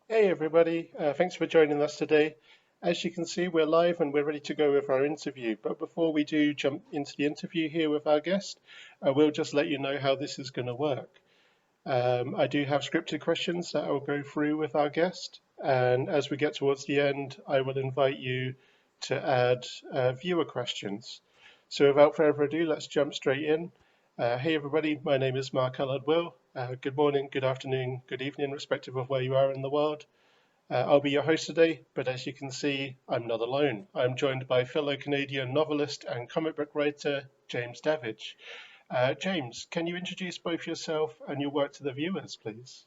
Hey everybody, thanks for joining us today. As you can see, we're live and we're ready to go with our interview. But before we do jump into the interview here with our guest, we'll just let you know how this is going to work. I do have scripted questions that I'll go through with our guest, and as we get towards the end, I will invite you to add viewer questions. So without further ado, let's jump straight in. Hey everybody, my name is Mark Allard-Will. Good morning, good afternoon, good evening, respective of where you are in the world. I'll be your host today, but as you can see, I'm not alone. I'm joined by fellow Canadian novelist and comic book writer James Davidge. James, can you introduce both yourself and your work to the viewers, please?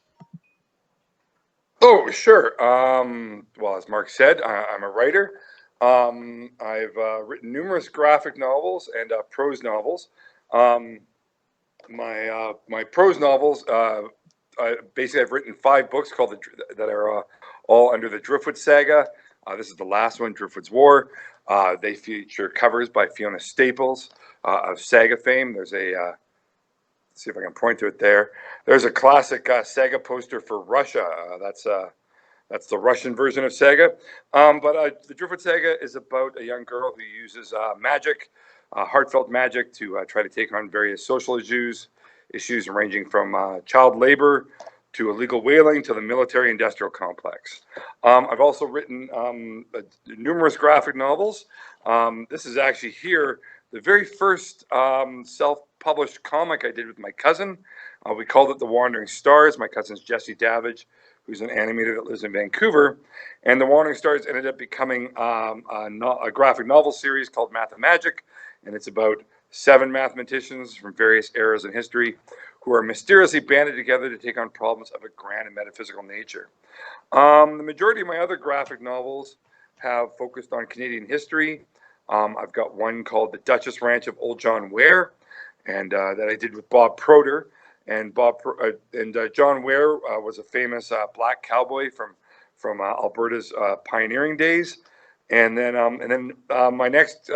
Oh, sure. Well, as Mark said, I'm a writer. I've written numerous graphic novels and prose novels. Um, my prose novels, basically, I've written 5 books that are all under the Driftwood saga. This is the last one, Driftwood's War. They feature covers by Fiona Staples of saga fame. There's a see if I can point to it there. There's a classic saga poster for Russia. That's the Russian version of Saga. But the Driftwood Saga is about a young girl who uses magic, heartfelt magic, to try to take on various social issues ranging from child labor to illegal whaling to the military-industrial complex. I've also written numerous graphic novels. This is actually here the very first self-published comic I did with my cousin. We called it The Wandering Stars. My cousin's Jesse Davidge, who's an animator that lives in Vancouver. And The Wandering Stars ended up becoming a graphic novel series called Math and Magic. And it's about 7 mathematicians from various eras in history who are mysteriously banded together to take on problems of a grand and metaphysical nature. The majority of my other graphic novels have focused on Canadian history. I've got one called The Duchess Ranch of Old John Ware, and that I did with Bob Proter. And John Ware was a famous black cowboy from Alberta's pioneering days. And then my next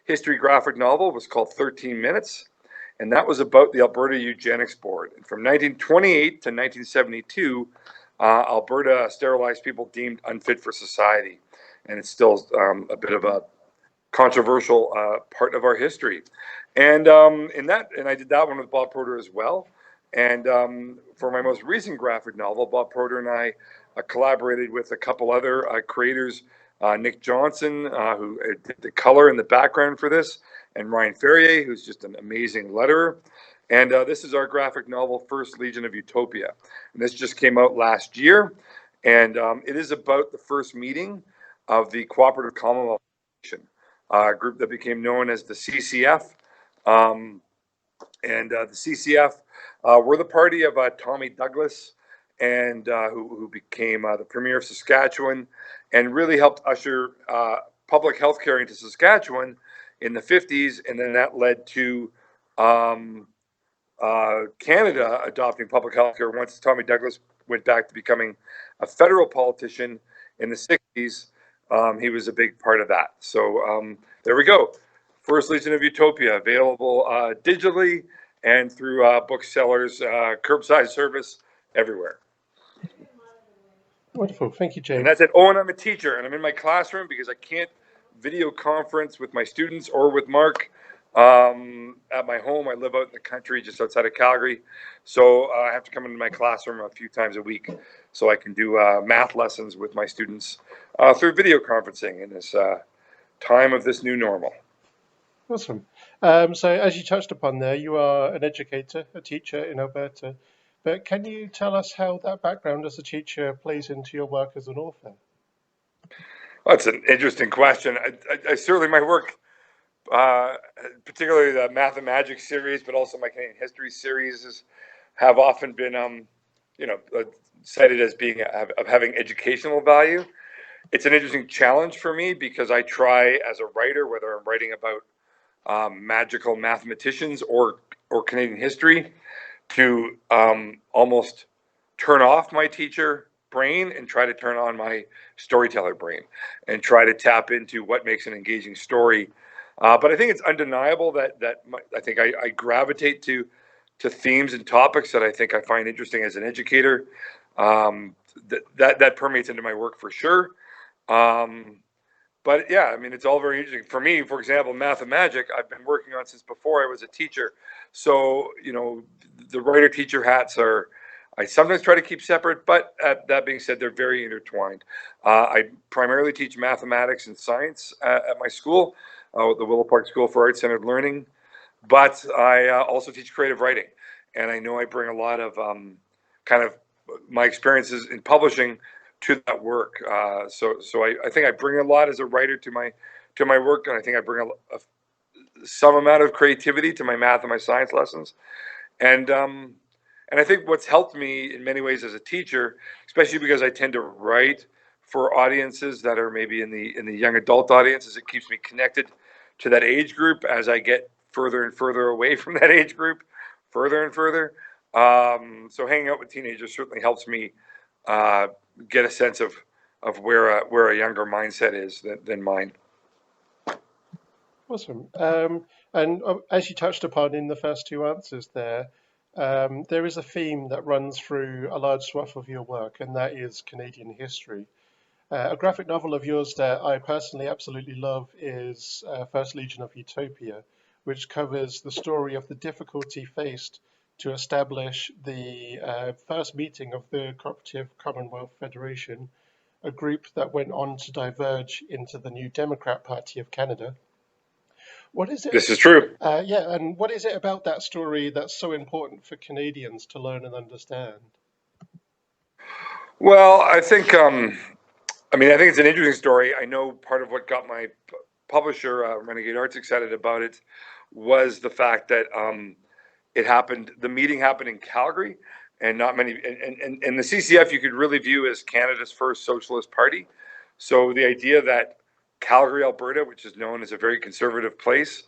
history graphic novel was called 13 Minutes, and that was about the Alberta Eugenics Board. And from 1928 to 1972, Alberta sterilized people deemed unfit for society, and it's still a bit of a controversial part of our history. And I did that one with Bob Proter as well. And for my most recent graphic novel, Bob Proter and I collaborated with a couple other creators, Nick Johnson, who did the color and the background for this, and Ryan Ferrier, who's just an amazing letterer. And this is our graphic novel, First Legion of Utopia. And this just came out last year. And it is about the first meeting of the Cooperative Commonwealth Foundation, a group that became known as the CCF. The CCF were the party of Tommy Douglas, and who became the Premier of Saskatchewan, and really helped usher public health care into Saskatchewan in the 50s, and then that led to Canada adopting public health care once Tommy Douglas went back to becoming a federal politician in the 60s. He was a big part of that. So there we go. First Legion of Utopia, available digitally and through booksellers, curbside service, everywhere. Wonderful, thank you, And that's James. it. Oh, and I'm a teacher, and I'm in my classroom because I can't video conference with my students or with Mark at my home. I live out in the country just outside of Calgary. So I have to come into my classroom a few times a week so I can do math lessons with my students through video conferencing in this time of this new normal. Awesome. So, as you touched upon there, you are an educator, a teacher in Alberta. But can you tell us how that background as a teacher plays into your work as an author? Well, that's an interesting question. I certainly, my work, uh, particularly the Math and Magic series, but also my Canadian history series, have often been, cited as being of having educational value. It's an interesting challenge for me because I try as a writer, whether I'm writing about magical mathematicians or Canadian history, to almost turn off my teacher brain and try to turn on my storyteller brain and try to tap into what makes an engaging story. But I think it's undeniable I think I gravitate to themes and topics that I think I find interesting as an educator. that permeates into my work for sure. But yeah, I mean, it's all very interesting. For me, for example, Mathemagic, I've been working on since before I was a teacher. So, the writer-teacher hats I sometimes try to keep separate, but that being said, they're very intertwined. I primarily teach mathematics and science at my school, the Willow Park School for Art-Centered Learning, but I also teach creative writing. And I know I bring a lot of kind of my experiences in publishing to that work. So I think I bring a lot as a writer to my work, and I think I bring some amount of creativity to my math and my science lessons. And I think what's helped me in many ways as a teacher, especially because I tend to write for audiences that are maybe in the young adult audience, is it keeps me connected to that age group as I get further and further away from that age group, further and further. So hanging out with teenagers certainly helps me get a sense of where a younger mindset is than mine. Awesome. And as you touched upon in the first two answers there is a theme that runs through a large swath of your work, and that is Canadian history. A graphic novel of yours that I personally absolutely love is First Legion of Utopia, which covers the story of the difficulty faced to establish the first meeting of the Cooperative Commonwealth Federation, a group that went on to diverge into the New Democrat Party of Canada. What is it? This is true. Yeah, and what is it about that story that's so important for Canadians to learn and understand? Well, I think I think it's an interesting story. I know part of what got my publisher, Renegade Arts, excited about it was the fact that the meeting happened in Calgary, and not many, and the CCF you could really view as Canada's first socialist party. So the idea that Calgary, Alberta, which is known as a very conservative place,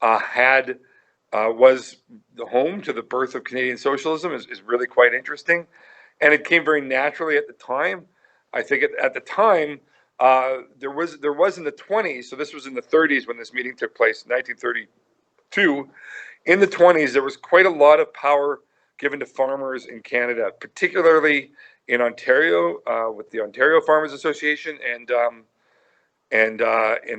was the home to the birth of Canadian socialism is really quite interesting, and it came very naturally at the time. I think at the time there was in the 20s, so this was in the 30s when this meeting took place, 1932. In the 20s, there was quite a lot of power given to farmers in Canada, particularly in Ontario with the Ontario Farmers Association, and in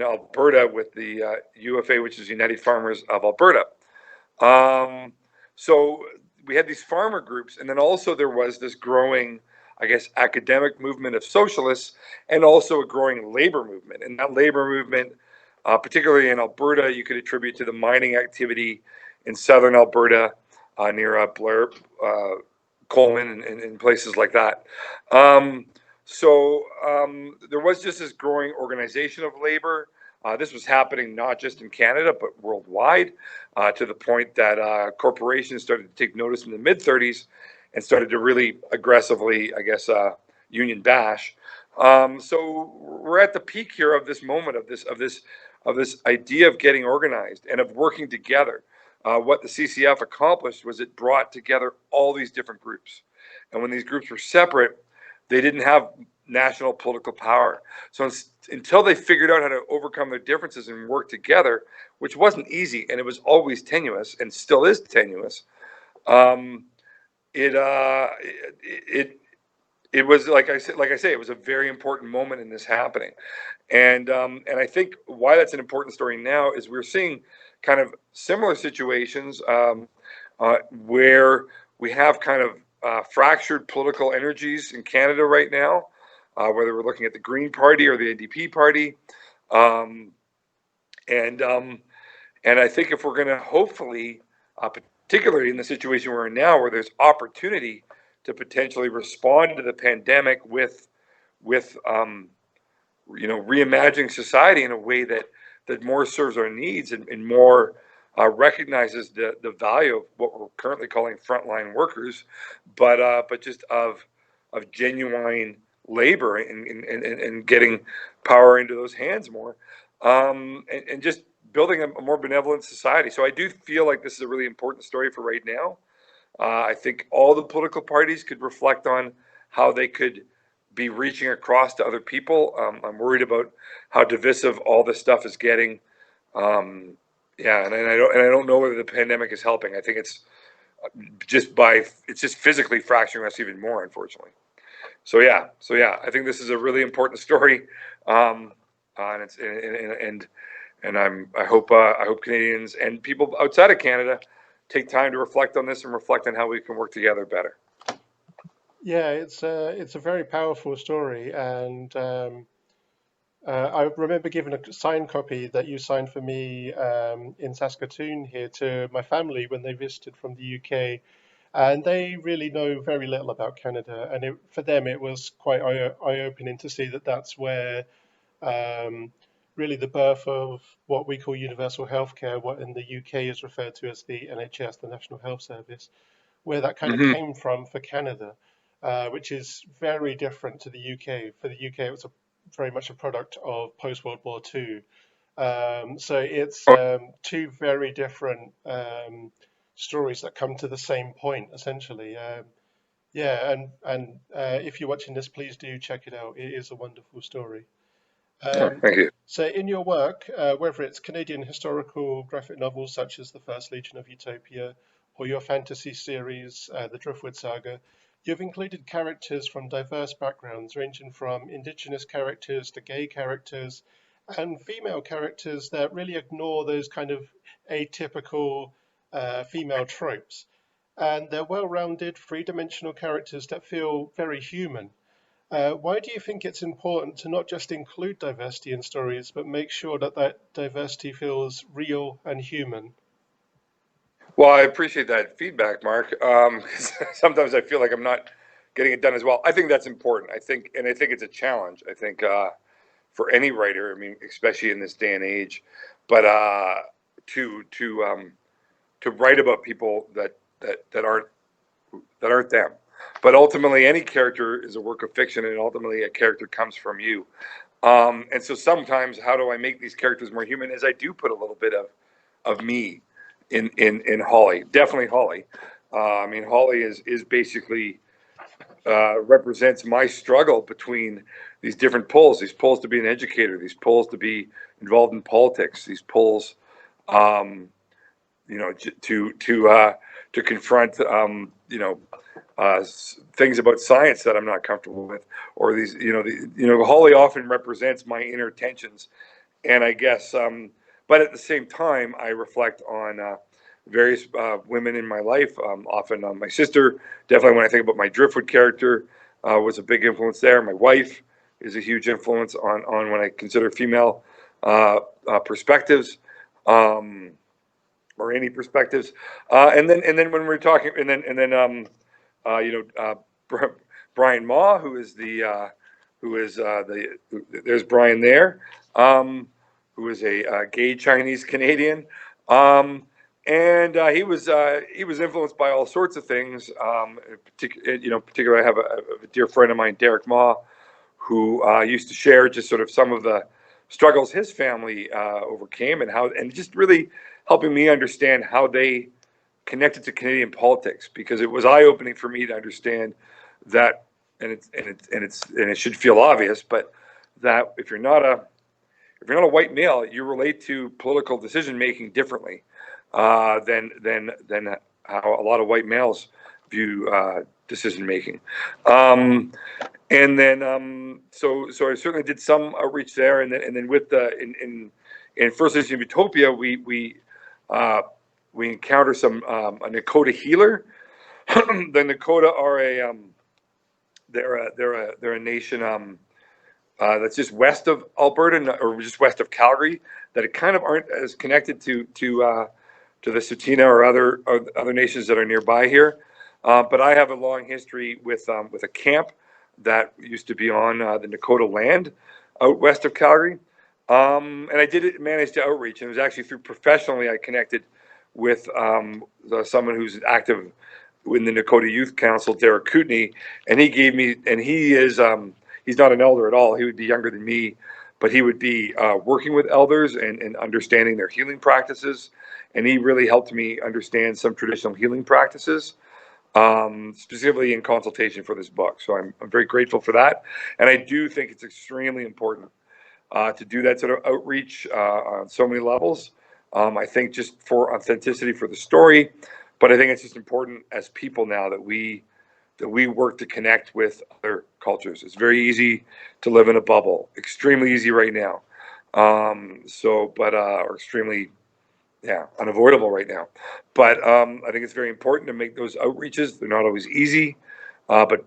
Alberta with the UFA, which is United Farmers of Alberta. So we had these farmer groups, and then also there was this growing, I guess, academic movement of socialists, and also a growing labor movement. And that labor movement, particularly in Alberta, you could attribute to the mining activity in southern Alberta near Blair, Coleman, and places like that. There was just this growing organization of labor. This was happening not just in Canada, but worldwide, to the point that corporations started to take notice in the mid-30s and started to really aggressively, I guess, union bash. So we're at the peak here of this moment of this idea of getting organized and of working together. What the CCF accomplished was it brought together all these different groups, and when these groups were separate, they didn't have national political power. So until they figured out how to overcome their differences and work together, which wasn't easy, and it was always tenuous and still is tenuous, it was like I say, it was a very important moment in this happening, and I think why that's an important story now is we're seeing kind of similar situations where we have kind of fractured political energies in Canada right now, whether we're looking at the Green Party or the NDP Party, and I think if we're going to hopefully, particularly in the situation we're in now, where there's opportunity to potentially respond to the pandemic with reimagining society in a way that more serves our needs and more recognizes the value of what we're currently calling frontline workers, but just of genuine labor and getting power into those hands more, and just building a more benevolent society. So I do feel like this is a really important story for right now. I think all the political parties could reflect on how they could be reaching across to other people. I'm worried about how divisive all this stuff is getting. Yeah, and I don't know whether the pandemic is helping. I think it's just physically fracturing us even more, unfortunately. So yeah, I think this is a really important story, and it's and I hope Canadians and people outside of Canada take time to reflect on this and reflect on how we can work together better. Yeah, it's a very powerful story, and I remember giving a signed copy that you signed for me in Saskatoon here to my family when they visited from the UK, and they really know very little about Canada, and for them it was quite eye-opening to see that that's where um, really the birth of what we call universal healthcare, what in the UK is referred to as the NHS, the National Health Service, where that kind of Hmm. came from for Canada, which is very different to the UK. For the UK, it was very much a product of post World War II. So it's Oh, two very different stories that come to the same point, essentially. Yeah, and if you're watching this, please do check it out. It is a wonderful story. Um, thank you. so, in your work, whether it's Canadian historical graphic novels such as The First Legion of Utopia or your fantasy series, The Driftwood Saga, you've included characters from diverse backgrounds, ranging from Indigenous characters to gay characters and female characters that really ignore those kind of atypical female tropes. And they're well rounded, three dimensional characters that feel very human. Why do you think it's important to not just include diversity in stories, but make sure that that diversity feels real and human? Well, I appreciate that feedback, Mark. 'Cause sometimes I feel like I'm not getting it done as well. I think that's important. I think it's a challenge. I think for any writer, I mean, especially in this day and age, but to to um, to write about people that aren't them. But ultimately, any character is a work of fiction, and ultimately, a character comes from you. And so sometimes, how do I make these characters more human? Is I do put a little bit of me in Holly. Definitely Holly. I mean, Holly is basically represents my struggle between these different poles. These poles to be an educator. These poles to be involved in politics. These poles, um, you know, to confront, things about science that I'm not comfortable with, or these, Holly often represents my inner tensions, and I guess, but at the same time, I reflect on various women in my life. Often, my sister, definitely when I think about my Driftwood character, was a big influence there. My wife is a huge influence on when I consider female perspectives. Um, or any perspectives. And then when we're talking, you know, Brian Ma, who is there's Brian there, who is a gay Chinese Canadian, and he was influenced by all sorts of things. Particularly, I have a dear friend of mine, Derek Ma, who used to share just sort of some of the struggles his family overcame, and just really helping me understand how they connected to Canadian politics, because it was eye opening for me to understand that, and it should feel obvious, but that if you're not a white male, you relate to political decision making differently than how a lot of white males view decision making. Um, so I certainly did some outreach there, and then with the in First Edition of Utopia, uh, we encounter a Nakota healer. The Nakota are they're a nation that's just west of Alberta, or just west of Calgary, that it kind of aren't as connected to the Tsuut'ina or other nations that are nearby here. But I have a long history with a camp that used to be on the Nakota land out west of Calgary. And I did manage to outreach, and it was actually through professionally I connected with someone who's active in the Nakota Youth Council, Derek Kootenay, and he gave me, and he's not an elder at all. He would be younger than me, but he would be working with elders and understanding their healing practices, and he really helped me understand some traditional healing practices, specifically in consultation for this book. So I'm very grateful for that, and I do think it's extremely important to do that sort of outreach on so many levels. I think just for authenticity for the story, but I think it's just important as people now that we that we work to connect with other cultures. It's very easy to live in a bubble, extremely easy right now. Or extremely, yeah, unavoidable right now. But I think it's very important to make those outreaches. They're not always easy, but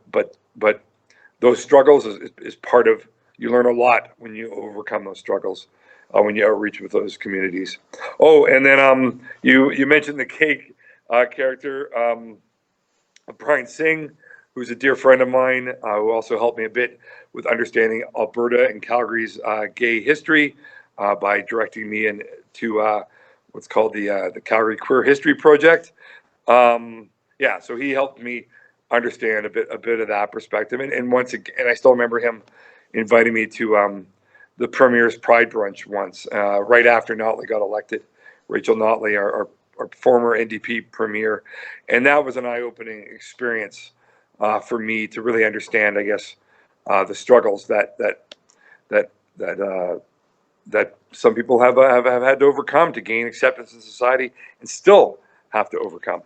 those struggles is part of. You learn a lot when you overcome those struggles, when you outreach with those communities. Oh, and then you mentioned the cake character. Brian Singh, who's a dear friend of mine, who also helped me a bit with understanding Alberta and Calgary's gay history by directing me into what's called the Calgary Queer History Project. Yeah, so he helped me understand a bit of that perspective, and once again, and I still remember him inviting me to the Premier's Pride Brunch once, right after Notley got elected. Rachel Notley, our former NDP Premier, and that was an eye-opening experience for me to really understand, I guess, the struggles that some people have had to overcome to gain acceptance in society, and still have to overcome.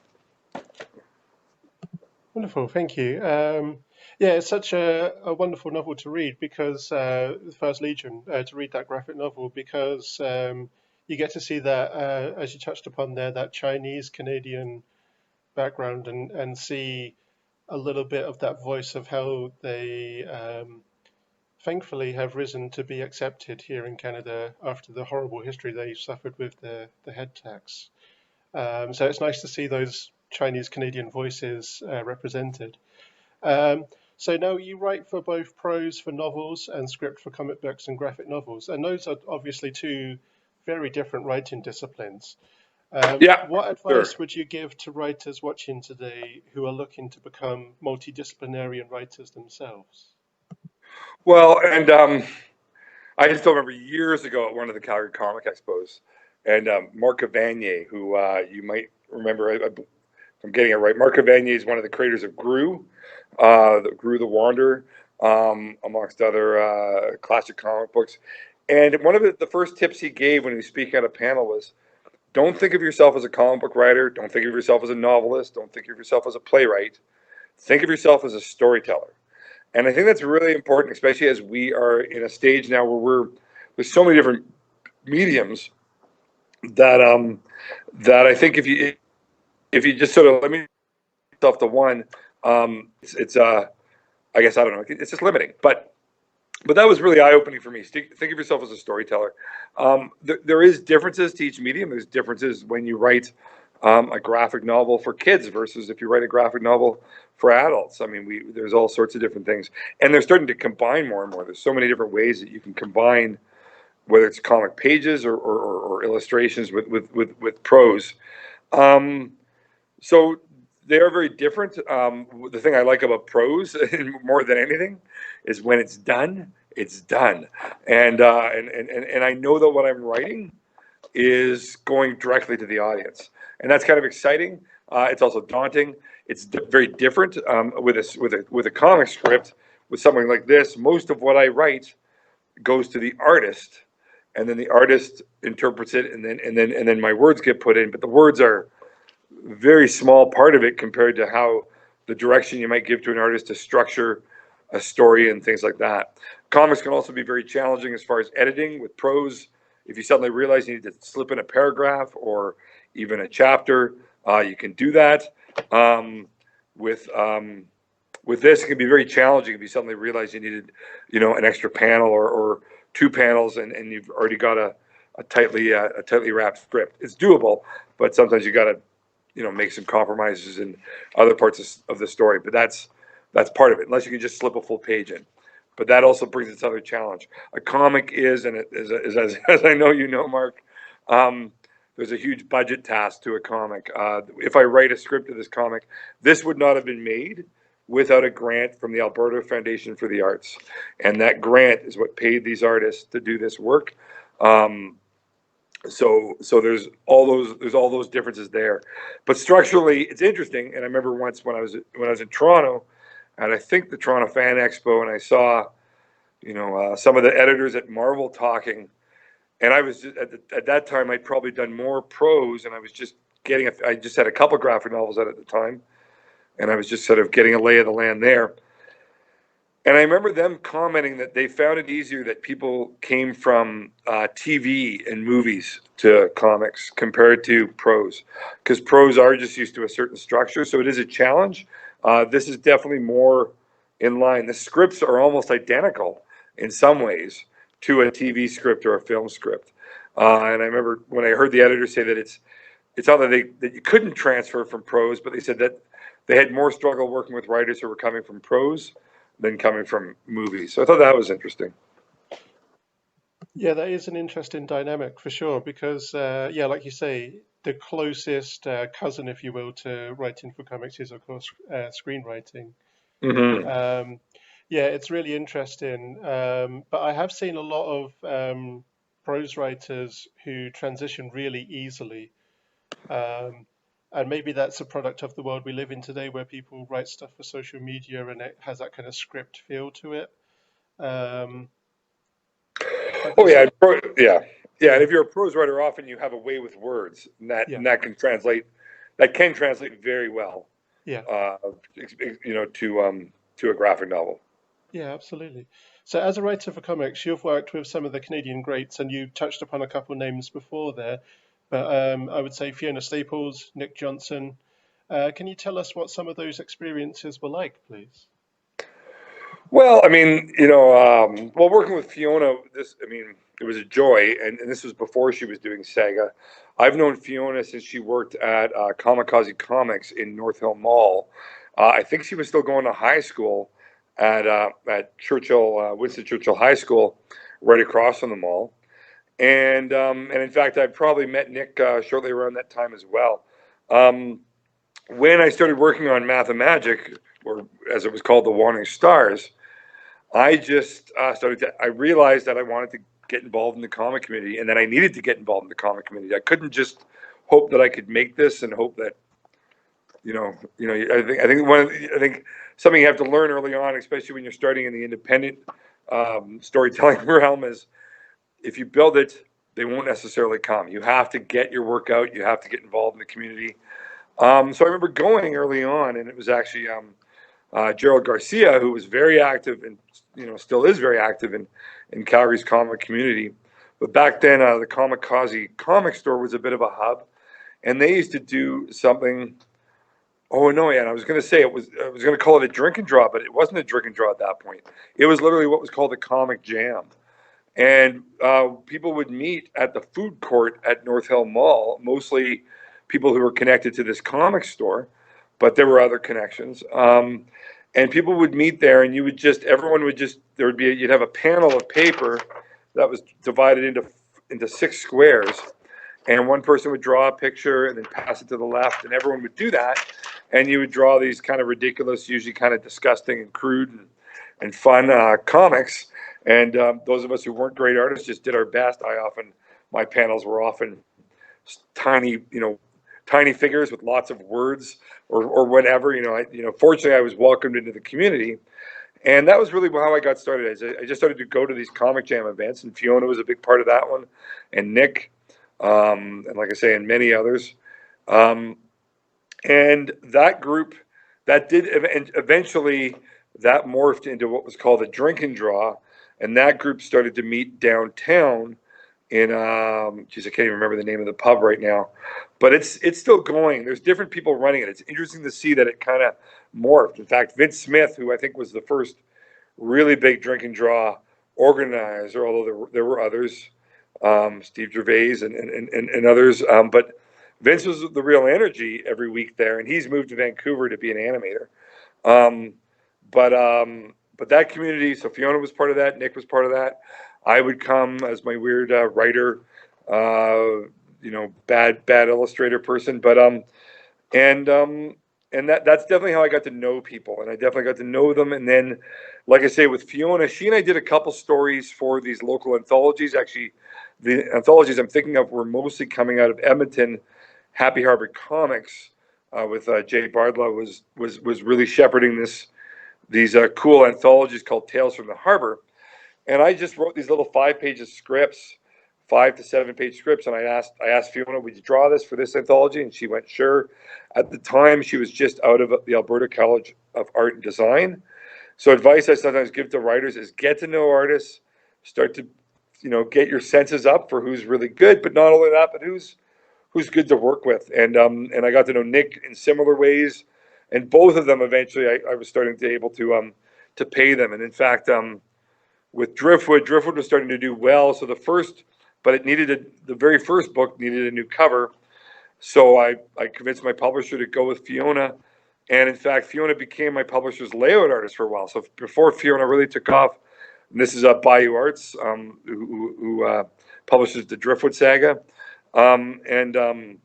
Wonderful, thank you. Yeah, it's such a wonderful novel to read because the First Legion, to read that graphic novel, because you get to see that, as you touched upon there, that Chinese Canadian background, and see a little bit of that voice of how they thankfully have risen to be accepted here in Canada after the horrible history they suffered with the head tax. So it's nice to see those Chinese Canadian voices represented. Um, so now you write for both prose for novels and script for comic books and graphic novels, and those are obviously two very different writing disciplines. Yeah, What sure. advice would you give to writers watching today who are looking to become multidisciplinarian writers themselves? Well, and I still remember years ago at one of the Calgary Comic Expos, and Marc Cavanier, who you might remember, if I'm getting it right. Marc Cavanier is one of the creators of Gru the Wanderer, amongst other classic comic books. And one of the first tips he gave when he was speaking at a panel was, don't think of yourself as a comic book writer, don't think of yourself as a novelist, don't think of yourself as a playwright. Think of yourself as a storyteller. And I think that's really important, especially as we are in a stage now where there's so many different mediums that that I think if you just sort of limit yourself to one, it's I guess I don't know, it's just limiting. But that was really eye opening for me. Think of yourself as a storyteller. There is differences to each medium. There's differences when you write a graphic novel for kids versus if you write a graphic novel for adults. I mean, there's all sorts of different things, and they're starting to combine more and more. There's so many different ways that you can combine, whether it's comic pages or illustrations with prose. Um, so they are very different. The thing I like about prose more than anything is when it's done, it's done, and I know that what I'm writing is going directly to the audience, and that's kind of exciting. It's also daunting. It's very different with a comic script. With something like this, most of what I write goes to the artist, and then the artist interprets it, and then my words get put in. But the words are a very small part of it compared to how the direction you might give to an artist to structure a story and things like that. Comics can also be very challenging as far as editing with prose. If you suddenly realize you need to slip in a paragraph or even a chapter, you can do that. Um, with with this, it can be very challenging if you suddenly realize you needed, an extra panel or two panels, and you've already got a tightly wrapped script. It's doable, but sometimes you got to make some compromises in other parts of the story. But that's part of it, unless you can just slip a full page in. But that also brings its other challenge. A comic is, and it is, as I know you know, Mark, there's a huge budget task to a comic. If I write a script of this comic, this would not have been made without a grant from the Alberta Foundation for the Arts. And that grant is what paid these artists to do this work. So there's all those differences there, but structurally it's interesting. And I remember once when I was in Toronto, and I think the Toronto Fan Expo, and I saw some of the editors at Marvel talking, and I was at that time I'd probably done more prose, and I was just I just had a couple graphic novels out at the time, and I was just sort of getting a lay of the land there. And I remember them commenting that they found it easier that people came from TV and movies to comics compared to prose, because prose are just used to a certain structure, so it is a challenge. This is definitely more in line. The scripts are almost identical in some ways to a TV script or a film script. And I remember when I heard the editor say that it's not that that you couldn't transfer from prose, but they said that they had more struggle working with writers who were coming from prose than coming from movies. So I thought that was interesting. Yeah, that is an interesting dynamic for sure, because yeah, like you say, the closest cousin, if you will, to writing for comics is, of course, screenwriting. Mm-hmm. Um, yeah, it's really interesting. But I have seen a lot of prose writers who transition really easily. Um, and maybe that's a product of the world we live in today, where people write stuff for social media and it has that kind of script feel to it. Um, but Oh there's, yeah, yeah, yeah. And yeah, if you're a prose writer, often you have a way with words, and yeah, that can translate. That can translate very well, yeah. uh, to a graphic novel. Yeah, absolutely. So, as a writer for comics, you've worked with some of the Canadian greats, and you touched upon a couple names before there. But I would say Fiona Staples, Nick Johnson. Can you tell us what some of those experiences were like, please? Well, I mean, well, working with Fiona, I mean, it was a joy, and this was before she was doing Saga. I've known Fiona since she worked at Kamikaze Comics in North Hill Mall. I think she was still going to high school at Churchill, Winston Churchill High School, right across from the mall. And in fact, I probably met Nick shortly around that time as well. Um, when I started working on Mathemagic, or as it was called, The Wandering Stars, I just I realized that I wanted to get involved in the comic community, and that I needed to get involved in the comic community. I couldn't just hope that I could make this and hope that, I think something you have to learn early on, especially when you're starting in the independent storytelling realm, is if you build it, they won't necessarily come. You have to get your work out. You have to get involved in the community. So I remember going early on, and it was actually Gerald Garcia, who was very active and still is very active in Calgary's comic community. But back then, the Kamikaze comic store was a bit of a hub, and they used to do something. Oh no, yeah, and I was going to say I was going to call it a drink and draw, but it wasn't a drink and draw at that point. It was literally what was called a comic jam, and people would meet at the food court at North Hill Mall, mostly people who were connected to this comic store, but there were other connections. And people would meet there, and everyone would just, you'd have a panel of paper that was divided into six squares, and one person would draw a picture and then pass it to the left, and everyone would do that, and you would draw these kind of ridiculous, usually kind of disgusting and crude and fun comics. And those of us who weren't great artists just did our best. My panels were often tiny, tiny figures with lots of words or whatever. Fortunately, I was welcomed into the community, and that was really how I got started. I just started to go to these comic jam events, and Fiona was a big part of that one, and Nick, and like I say, and many others. Um, and that group, that did eventually, that morphed into what was called a drink and draw, and that group started to meet downtown in geez, I can't even remember the name of the pub right now, but it's still going. There's different people running it. It's interesting to see that it kind of morphed. In fact, Vince Smith, who I think was the first really big drink and draw organizer, although there were others, Steve Gervais and others, but Vince was the real energy every week there, and he's moved to Vancouver to be an animator. Um, but that community, so Fiona was part of that, Nick was part of that. I would come as my weird writer, bad illustrator person, and that's definitely how I got to know people, and I definitely got to know them. And then, like I say, with Fiona, she and I did a couple stories for these local anthologies. Actually, the anthologies I'm thinking of were mostly coming out of Edmonton. Happy Harbor Comics with Jay Bardlaw was really shepherding these cool anthologies called Tales from the Harbor. And I just wrote these little 5 pages scripts 5 to 7 page scripts, and I asked Fiona, would you draw this for this anthology? And she went, sure. At the time, she was just out of the Alberta College of Art and Design. So advice I sometimes give to writers is get to know artists, start to, get your senses up for who's really good, but not only that, but who's good to work with. And I got to know Nick in similar ways, and both of them eventually I was starting to able to pay them. And in fact, with Driftwood was starting to do well. So the very first book needed a new cover. So I convinced my publisher to go with Fiona. And in fact, Fiona became my publisher's layout artist for a while. So before Fiona really took off, and this is Bayou Arts, who publishes the Driftwood saga. And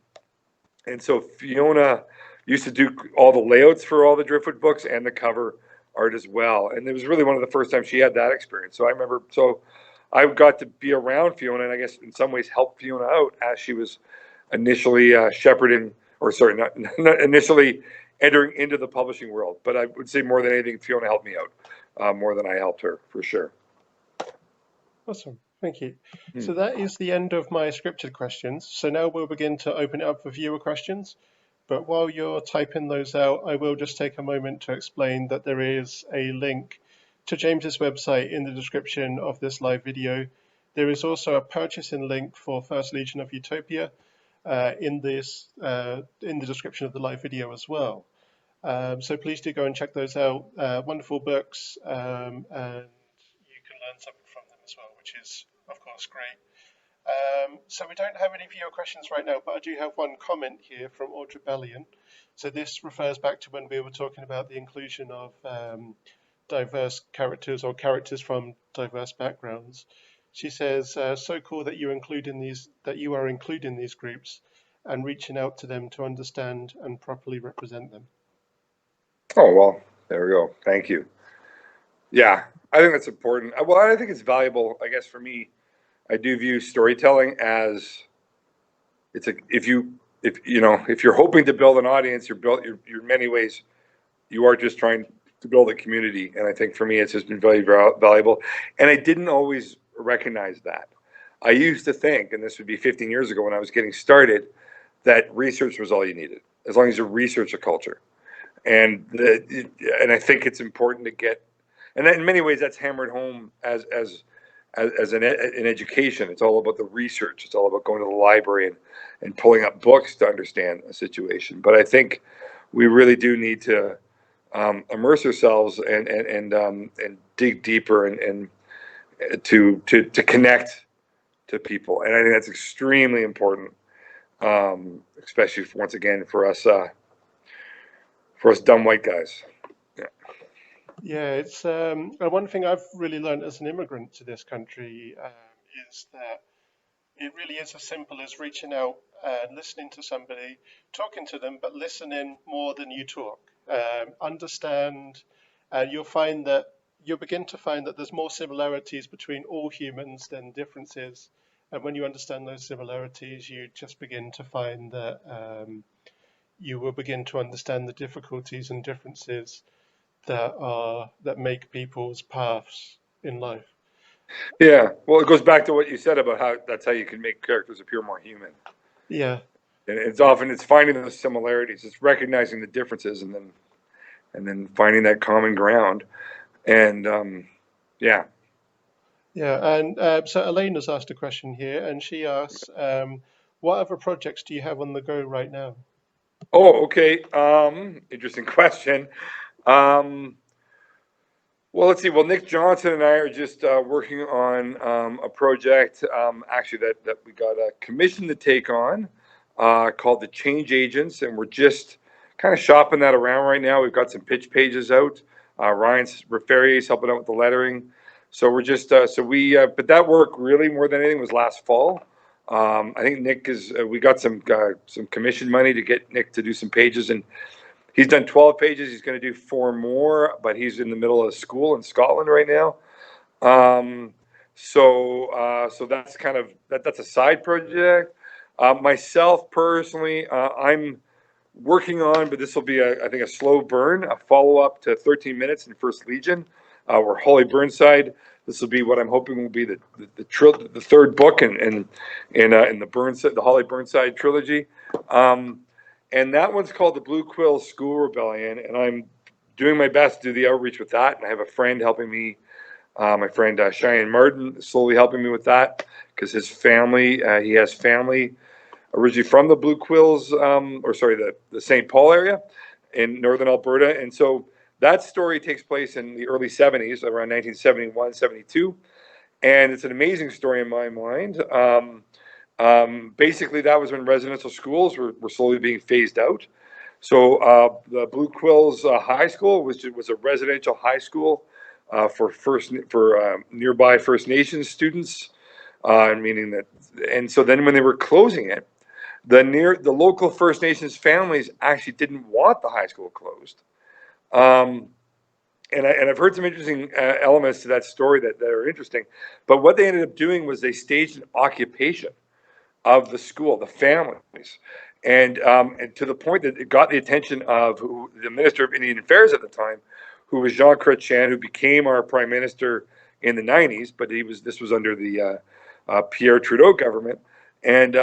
so Fiona used to do all the layouts for all the Driftwood books and the cover art as well. And it was really one of the first times she had that experience. So I remember, I got to be around Fiona, and I guess in some ways help Fiona out as she was initially not initially entering into the publishing world. But I would say more than anything, Fiona helped me out more than I helped her, for sure. Awesome, thank you. So that is the end of my scripted questions. So now we'll begin to open it up for viewer questions. But while you're typing those out, I will just take a moment to explain that there is a link to James's website in the description of this live video. There is also a purchasing link for First Legion of Utopia in the description of the live video as well. So please do go and check those out. Wonderful books, and you can learn something from them as well, which is of course great. So we don't have any viewer questions right now, but I do have one comment here from Audrey Bellion. So this refers back to when we were talking about the inclusion of diverse characters or characters from diverse backgrounds. She says, "So cool that you are including these groups and reaching out to them to understand and properly represent them." Oh, well, there we go. Thank you. Yeah, I think that's important. Well, I think it's valuable. I guess for me, I do view storytelling as if you're hoping to build an audience, you're in many ways you are just trying to build a community. And I think for me, it's just been very valuable. And I didn't always recognize that. I used to think, and this would be 15 years ago when I was getting started, that research was all you needed, as long as you research a culture. And I think it's important to get, and in many ways that's hammered home as an education. It's all about the research. It's all about going to the library and pulling up books to understand a situation. But I think we really do need to immerse ourselves and dig deeper and to connect to people. And I think that's extremely important, especially once again for us dumb white guys. Yeah, it's one thing I've really learned as an immigrant to this country is that it really is as simple as reaching out and listening to somebody, talking to them, but listening more than you talk. Understand, you'll begin to find that there's more similarities between all humans than differences. And when you understand those similarities, you just begin to find that you will begin to understand the difficulties and differences that make people's paths in life. Yeah, well, it goes back to what you said about how that's how you can make characters appear more human. Yeah. And it's finding those similarities, it's recognizing the differences, and then finding that common ground. And yeah. Yeah, and so Elaine has asked a question here, and she asks, what other projects do you have on the go right now? Oh, okay. Interesting question. Well, let's see. Well, Nick Johnson and I are just working on a project, actually that we got a commission to take on, called the Change Agents, and we're just kind of shopping that around right now. We've got some pitch pages out. Ryan Ferrier is helping out with the lettering, so we're just but that work really more than anything was last fall. I think Nick we got some commission money to get Nick to do some pages, and he's done 12 pages. He's going to do 4 more, but he's in the middle of school in Scotland right now. So that's kind of that's a side project. Myself personally, I'm working on, but this will be I think a slow burn, a follow up to 13 Minutes in First Legion. were Holly Burnside. This will be what I'm hoping will be the third book in the Holly Burnside trilogy. And that one's called The Blue Quill School Rebellion, and I'm doing my best to do the outreach with that. And I have a friend helping me, my friend Cheyenne Martin, slowly helping me with that, because his family, he has family originally from the Blue Quills, the St. Paul area in northern Alberta. And so that story takes place in the early 70s, around 1971, 72. And it's an amazing story in my mind. Basically, that was when residential schools were slowly being phased out. So the Blue Quills High School was a residential high school for nearby First Nations students, meaning that. And so then when they were closing it, the local First Nations families actually didn't want the high school closed. And I've heard some interesting elements to that story that are interesting. But what they ended up doing was they staged an occupation of the school, the families, and to the point that it got the attention of the Minister of Indian Affairs at the time, who was Jean Chrétien, who became our Prime Minister in the 90s, but this was under the Pierre Trudeau government. And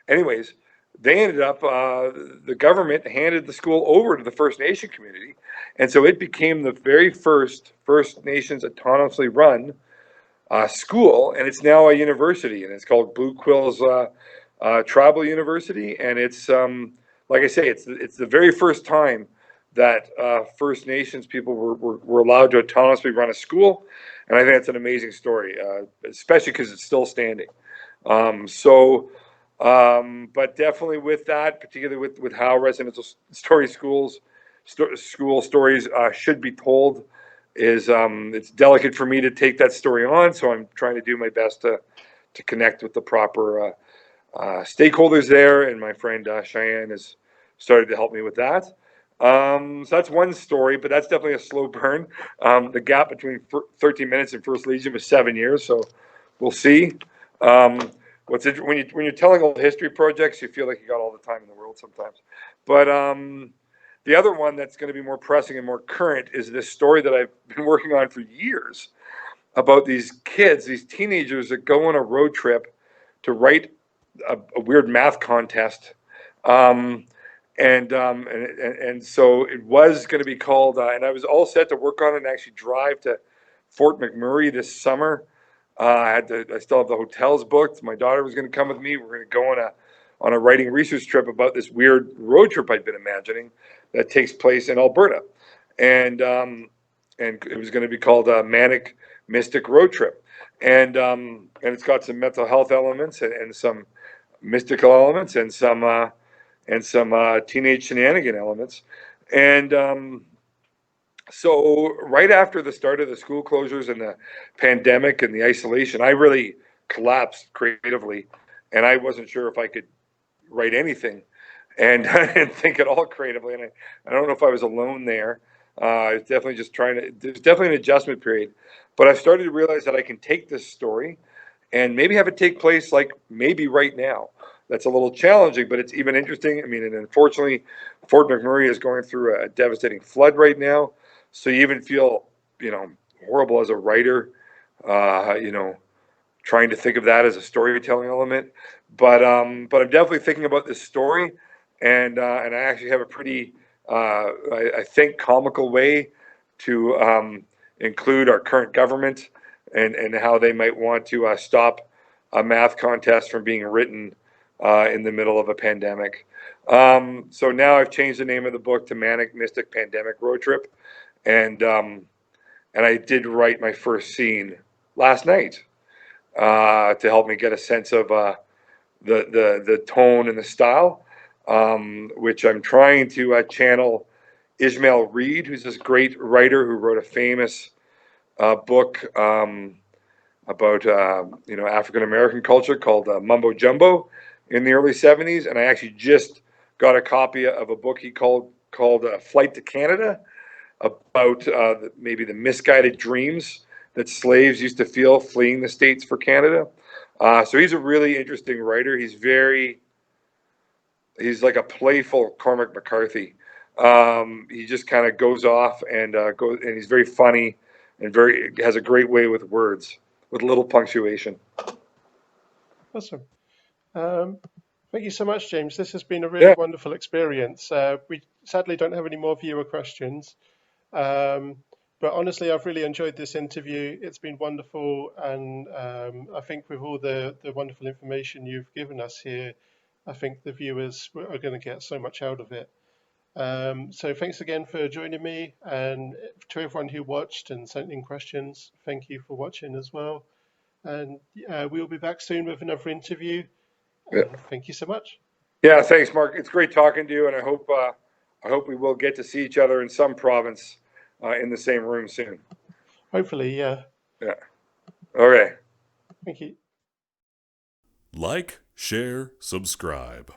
anyways, they ended up, the government handed the school over to the First Nation community. And so it became the very first First Nations autonomously run school, and it's now a university, and it's called Blue Quills Tribal University. And it's, like I say, it's the very first time that First Nations people were allowed to autonomously run a school. And I think that's an amazing story, especially because it's still standing. But definitely with that, particularly with how residential school stories should be told, is it's delicate for me to take that story on. So I'm trying to do my best to connect with the proper stakeholders there, and my friend Cheyenne has started to help me with that. So that's one story, but that's definitely a slow burn. The gap between 13 minutes and First Legion was 7 years, so we'll see. When you're telling old history projects, you feel like you got all the time in the world sometimes. But the other one that's going to be more pressing and more current is this story that I've been working on for years about these kids, these teenagers that go on a road trip to write a weird math contest. And so it was going to be called, and I was all set to work on it and actually drive to Fort McMurray this summer. I still have the hotels booked. My daughter was going to come with me. We're going to go on a writing research trip about this weird road trip I'd been imagining that takes place in Alberta, and it was going to be called a Manic Mystic Road Trip, and it's got some mental health elements and some mystical elements and some teenage shenanigan elements, and so right after the start of the school closures and the pandemic and the isolation, I really collapsed creatively, and I wasn't sure if I could write anything and think at all creatively. And I don't know if I was alone there. I was definitely just there's definitely an adjustment period. But I've started to realize that I can take this story and maybe have it take place like maybe right now. That's a little challenging, but it's even interesting. I mean, and unfortunately, Fort McMurray is going through a devastating flood right now. So you even feel, horrible as a writer, trying to think of that as a storytelling element. But I'm definitely thinking about this story, and I actually have a pretty, I think, comical way to include our current government and how they might want to stop a math contest from being written in the middle of a pandemic. So now I've changed the name of the book to Manic Mystic Pandemic Road Trip. And I did write my first scene last night to help me get a sense of the tone and the style, which I'm trying to channel Ishmael Reed, who's this great writer who wrote a famous book about African American culture called Mumbo Jumbo in the early 70s, and I actually just got a copy of a book he called Flight to Canada, about maybe the misguided dreams that slaves used to feel fleeing the States for Canada. So he's a really interesting writer. He's like a playful Cormac McCarthy. He just kind of goes off and and he's very funny and has a great way with words with little punctuation. Awesome. Um, Thank you so much, James. This has been a really Yeah, wonderful experience. We sadly don't have any more viewer questions, um, but honestly, I've really enjoyed this interview. It's been wonderful, and I think with all the wonderful information you've given us here, I think the viewers are going to get so much out of it. So thanks again for joining me, and to everyone who watched and sent in questions, thank you for watching as well. And we'll be back soon with another interview. yeah, And thank you so much. yeah. Thanks, Mark. It's great talking to you, and I hope we will get to see each other in some province in the same room soon. Hopefully, yeah. Yeah. Okay. Thank you. Like, share, subscribe.